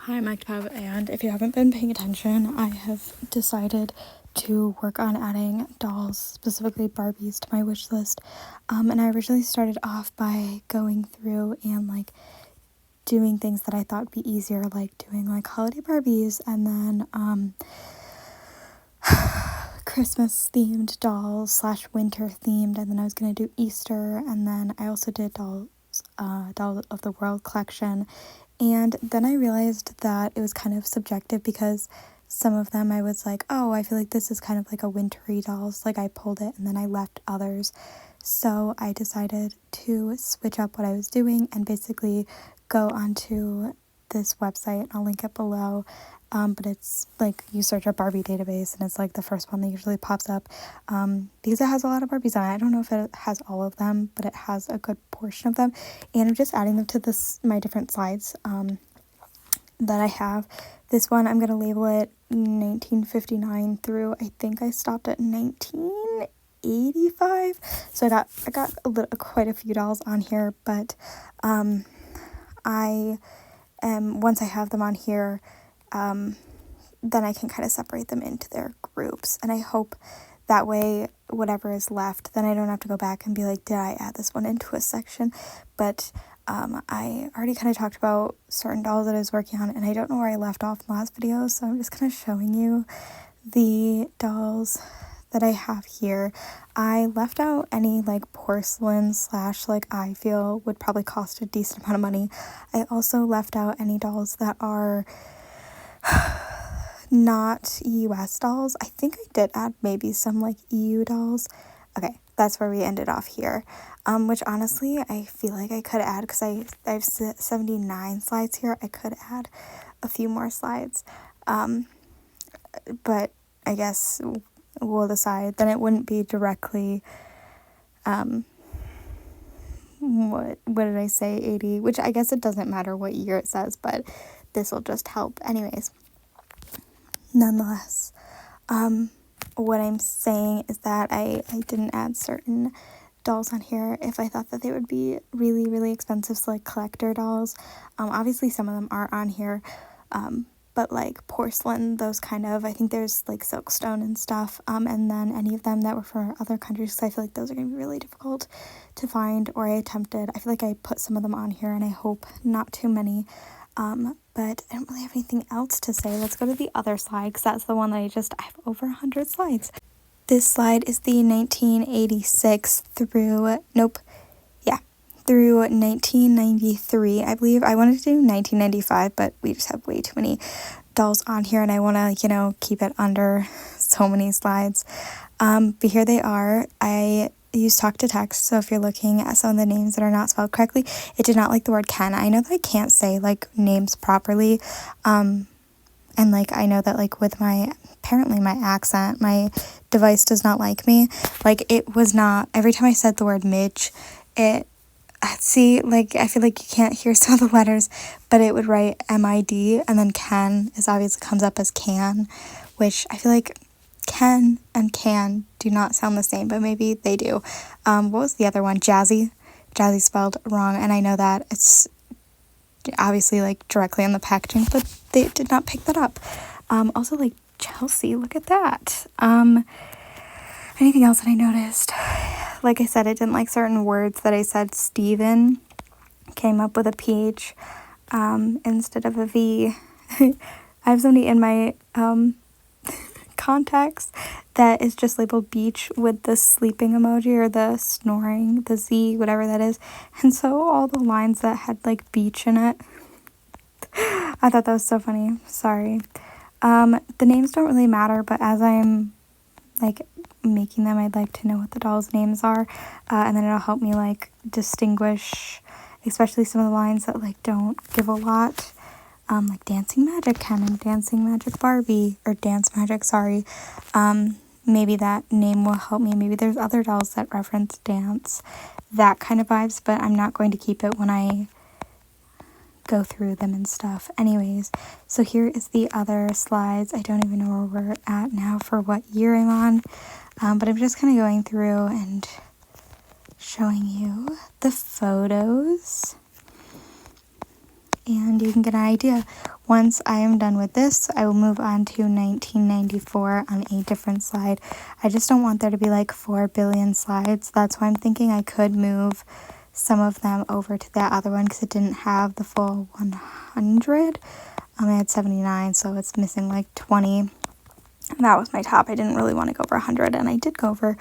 Hi, Mike Tab, and if you haven't been paying attention, I have decided to work on adding dolls, specifically Barbies, to my wish list. And I originally started off by going through and doing things that I thought would be easier, like doing holiday Barbies and then Christmas themed dolls / winter themed, and then I was gonna do Easter, and then I also did Doll of the World collection. And then I realized that it was kind of subjective because some of them I was like, oh, I feel like this is kind of like a wintry dolls. Like I pulled it and then I left others. So I decided to switch up what I was doing and basically go onto this website. I'll link it below. But it's like you search our Barbie database and it's like the first one that usually pops up because it has a lot of Barbies on it. I don't know if it has all of them, but it has a good portion of them. And I'm just adding them to my different slides that I have. This one, I'm going to label it 1959 through, I think I stopped at 1985. So I got quite a few dolls on here, but once I have them on here, then I can kind of separate them into their groups, and I hope that way whatever is left, then I don't have to go back and be like, did I add this one into a section? But I already kind of talked about certain dolls that I was working on, and I don't know where I left off in the last video, so I'm just kind of showing you the dolls that I have here. I left out any porcelain / I feel would probably cost a decent amount of money. I also left out any dolls that are not US dolls. I think I did add maybe some EU dolls. Okay, that's where we ended off here. Which honestly, I feel like I could add, because I have 79 slides here. I could add a few more slides. But I guess we'll decide. Then it wouldn't be directly, what did I say, 80, which I guess it doesn't matter what year it says, but this will just help. Anyways, nonetheless, what I'm saying is that I didn't add certain dolls on here if I thought that they would be really, really expensive, so collector dolls. Obviously some of them are on here, but porcelain, those kind of, I think there's silkstone and stuff, and then any of them that were for other countries, because I feel like those are going to be really difficult to find, or I attempted. I feel like I put some of them on here, and I hope not too many. But I don't really have anything else to say. Let's go to the other slide, because that's the one that I have over 100 slides. This slide is the 1986 through 1993. I believe I wanted to do 1995, but we just have way too many dolls on here, and I want to, keep it under so many slides. But here they are. I use talk to text, so if you're looking at some of the names that are not spelled correctly, it did not like the word Ken. I know that I can't say names properly, and I know that with my accent, my device does not like me. It was not, every time I said the word midge, I feel like you can't hear some of the letters, but it would write M-I-D, and then Ken is obviously comes up as can, which I feel like Ken and can do not sound the same, but maybe they do. What was the other one? Jazzy spelled wrong, and I know that it's obviously directly on the packaging, but they did not pick that up. Also Chelsea, look at that. Anything else that I noticed? Like I said, I didn't like certain words that I said. Steven came up with a PH instead of a V. I have somebody in my contacts that is just labeled beach with the sleeping emoji or the snoring, the Z, whatever that is. And so all the lines that had beach in it, I thought that was so funny. Sorry. The names don't really matter, but as I'm making them, I'd like to know what the dolls' names are, and then it'll help me distinguish, especially some of the lines that don't give a lot, Dancing Magic Ken and Dancing Magic Barbie, or Dance Magic, sorry. Maybe that name will help me. Maybe there's other dolls that reference dance, that kind of vibes, but I'm not going to keep it when I go through them and stuff. Anyways, so here is the other slides. I don't even know where we're at now for what year I'm on, but I'm just kind of going through and showing you the photos. and you can get an idea. Once I am done with this, I will move on to 1994 on a different slide. I just don't want there to be like 4 billion slides. That's why I'm thinking I could move some of them over to that other one because it didn't have the full 100. I had 79, so it's missing like 20. And that was my top. I didn't really want to go over 100, and I did go over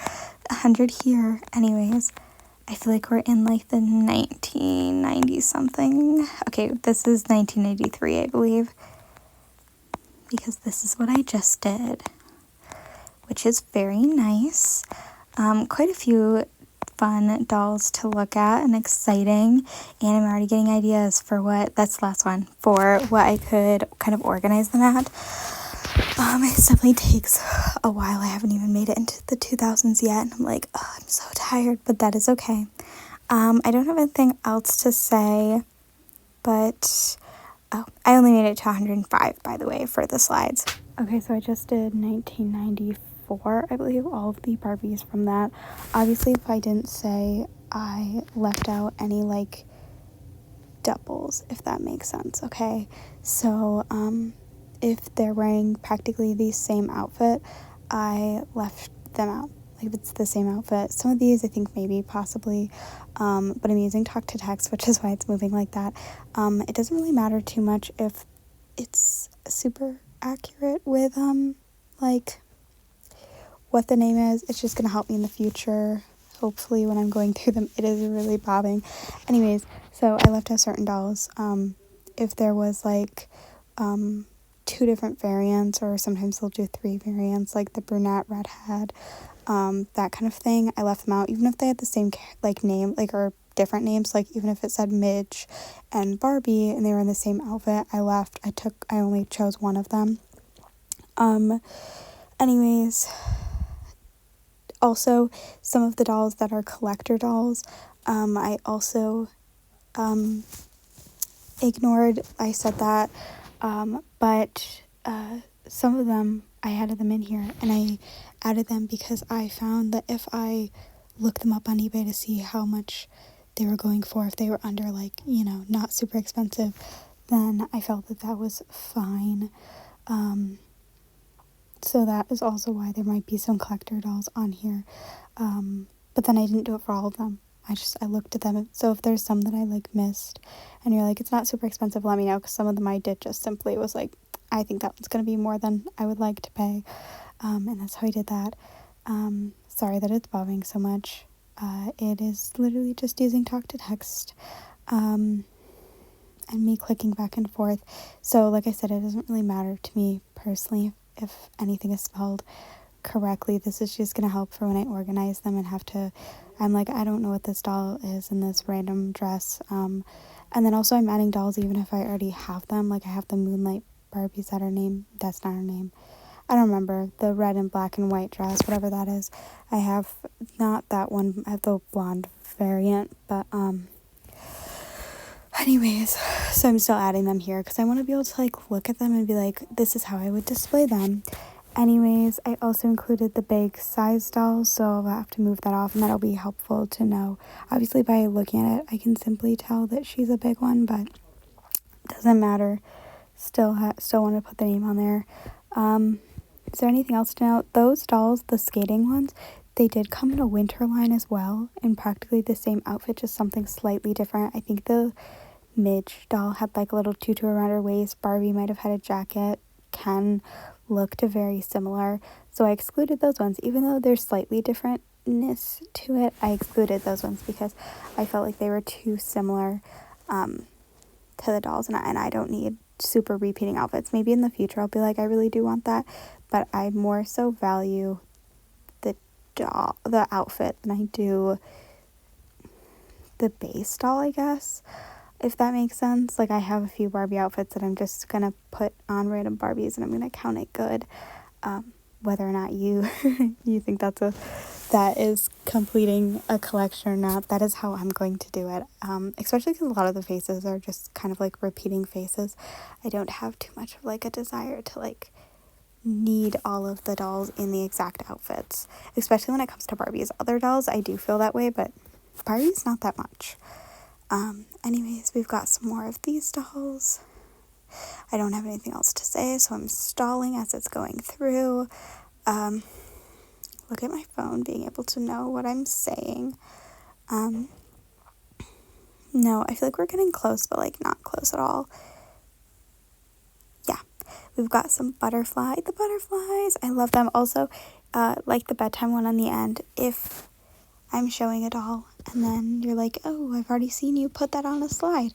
100 here. Anyways, I feel like we're in like the 1990 something. Okay, this is 1983, I believe, because this is what I just did, which is very nice. Quite a few fun dolls to look at and exciting, and I'm already getting ideas for that's the last one, for what I could kind of organize them at. It definitely takes a while. I haven't even made it into the 2000s yet, and I'm like, oh, I'm so tired, but that is okay. I don't have anything else to say, but I only made it to 105, by the way, for the slides. Okay, so I just did 1994, I believe, all of the Barbies from that. Obviously, if I didn't say, I left out any, like, doubles, if that makes sense, okay? So, if they're wearing practically the same outfit, I left them out. Like, if it's the same outfit. Some of these, I think maybe, possibly, but I'm using talk to text, which is why it's moving like that. It doesn't really matter too much if it's super accurate with, like, what the name is. It's just gonna help me in the future. Hopefully, when I'm going through them, it is really bobbing. Anyways, so I left out certain dolls. If there was, like, 2 different variants, or sometimes they'll do 3 variants, like the brunette, redhead, that kind of thing, I left them out, even if they had the same, like, name, like, or different names, like, even if it said Midge and Barbie, and they were in the same outfit, I only chose one of them. Anyways, also, some of the dolls that are collector dolls, I also, ignored. I said that, but some of them, I added them in here, and I added them because I found that if I looked them up on eBay to see how much they were going for, if they were under, like, not super expensive, then I felt that was fine. So that is also why there might be some collector dolls on here, but then I didn't do it for all of them. I looked at them. So if there's some that I, like, missed, and you're like, it's not super expensive, let me know, because some of them I did just simply was like, I think that one's going to be more than I would like to pay, and that's how I did that. Sorry that it's bobbing so much. It is literally just using talk to text, and me clicking back and forth. So like I said, it doesn't really matter to me personally if anything is spelled correctly. This is just going to help for when I organize them and I'm like, I don't know what this doll is in this random dress. And then also I'm adding dolls even if I already have them. Like, I have the Moonlight Barbie. Is that her name? That's not her name. I don't remember. The red and black and white dress, whatever that is. I have not that one. I have the blonde variant. But anyways, so I'm still adding them here because I want to be able to, like, look at them and be like, this is how I would display them. Anyways, I also included the big size dolls, so I'll have to move that off, and that'll be helpful to know. Obviously, by looking at it, I can simply tell that she's a big one, but it doesn't matter. Still want to put the name on there. Is there anything else to note? Those dolls, the skating ones, they did come in a winter line as well, in practically the same outfit, just something slightly different. I think the Midge doll had, like, a little tutu around her waist. Barbie might have had a jacket. Ken looked very similar, so I excluded those ones. Even though there's slightly differentness to it, I excluded those ones because I felt like they were too similar to the dolls, and I don't need super repeating outfits. Maybe in the future I'll be like, I really do want that, but I more so value the outfit than I do the base doll, I guess, if that makes sense. Like, I have a few Barbie outfits that I'm just gonna put on random Barbies, and I'm gonna count it good, whether or not you you think that is completing a collection or not. That is how I'm going to do it, especially because a lot of the faces are just kind of like repeating faces. I don't have too much of, like, a desire to, like, need all of the dolls in the exact outfits, especially when it comes to Barbie's. Other dolls, I do feel that way, but Barbie's not that much. Anyways, we've got some more of these dolls. I don't have anything else to say, so I'm stalling as it's going through. Look at my phone, being able to know what I'm saying. No, I feel like we're getting close, but like not close at all. Yeah, we've got some butterfly. The butterflies, I love them. Also, like the bedtime one on the end, if I'm showing a doll and then you're like, oh, I've already seen you put that on a slide,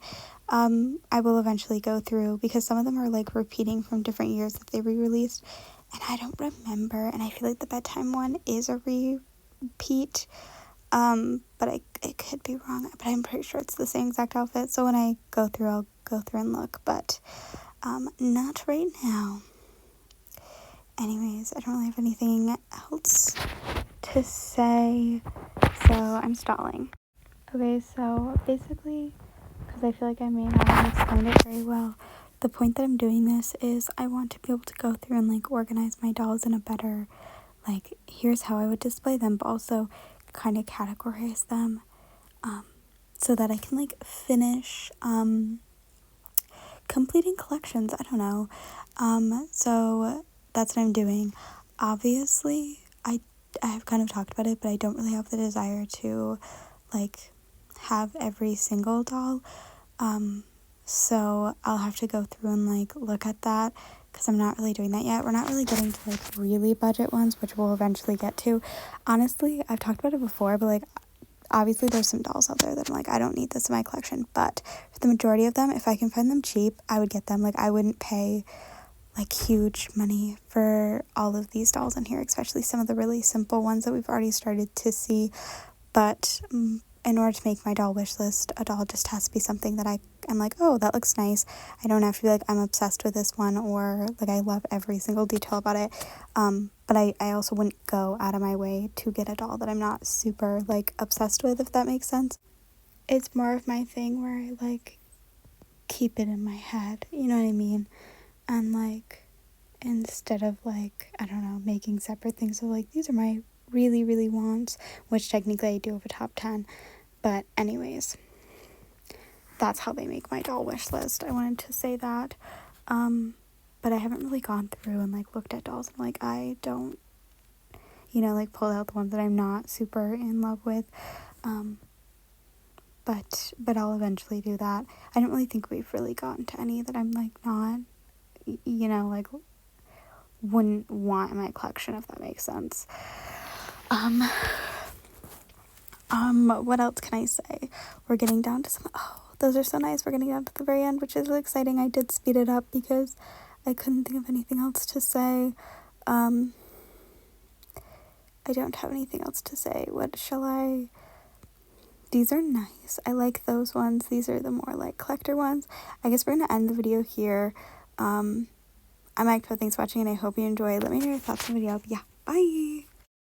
I will eventually go through, because some of them are like repeating from different years that they re-released, and I don't remember, and I feel like the bedtime one is a repeat, but I could be wrong, but I'm pretty sure it's the same exact outfit, so when I go through, I'll go through and look, but not right now. Anyways, I don't really have anything else to say, so I'm stalling. Okay, so basically, because I feel like I may not have explained it very well, the point that I'm doing this is I want to be able to go through and like organize my dolls in a better, like, here's how I would display them, but also kind of categorize them, so that I can like finish completing collections. I don't know. So that's what I'm doing. Obviously, I have kind of talked about it, but I don't really have the desire to like have every single doll. So I'll have to go through and like look at that, because I'm not really doing that yet. We're not really getting to like really budget ones, which we'll eventually get to. Honestly, I've talked about it before, but like obviously there's some dolls out there that I'm like, I don't need this in my collection, but for the majority of them, if I can find them cheap, I would get them. Like, I wouldn't pay like huge money for all of these dolls in here, especially some of the really simple ones that we've already started to see. But in order to make my doll wish list, a doll just has to be something that I'm like, oh, that looks nice. I don't have to be like, I'm obsessed with this one, or like I love every single detail about it. But I also wouldn't go out of my way to get a doll that I'm not super like obsessed with, if that makes sense. It's more of my thing where I like keep it in my head, you know what I mean? And like, instead of like, I don't know, making separate things, so like, these are my really, really wants, which technically I do have a top 10, but anyways, that's how they make my doll wish list. I wanted to say that, but I haven't really gone through and like looked at dolls and like, I don't, you know, like pulled out the ones that I'm not super in love with, but I'll eventually do that. I don't really think we've really gotten to any that I'm like not, you know, like wouldn't want in my collection, if that makes sense. What else can I say? We're getting down to some, oh, those are so nice. We're getting down to the very end, which is really exciting. I did speed it up because I couldn't think of anything else to say. I don't have anything else to say. What shall I? These are nice. I like those ones. These are the more like collector ones. I guess we're gonna end the video here. I'm Mike. Thanks for watching, and I hope you enjoy. Let me know your thoughts on the video. Yeah, bye.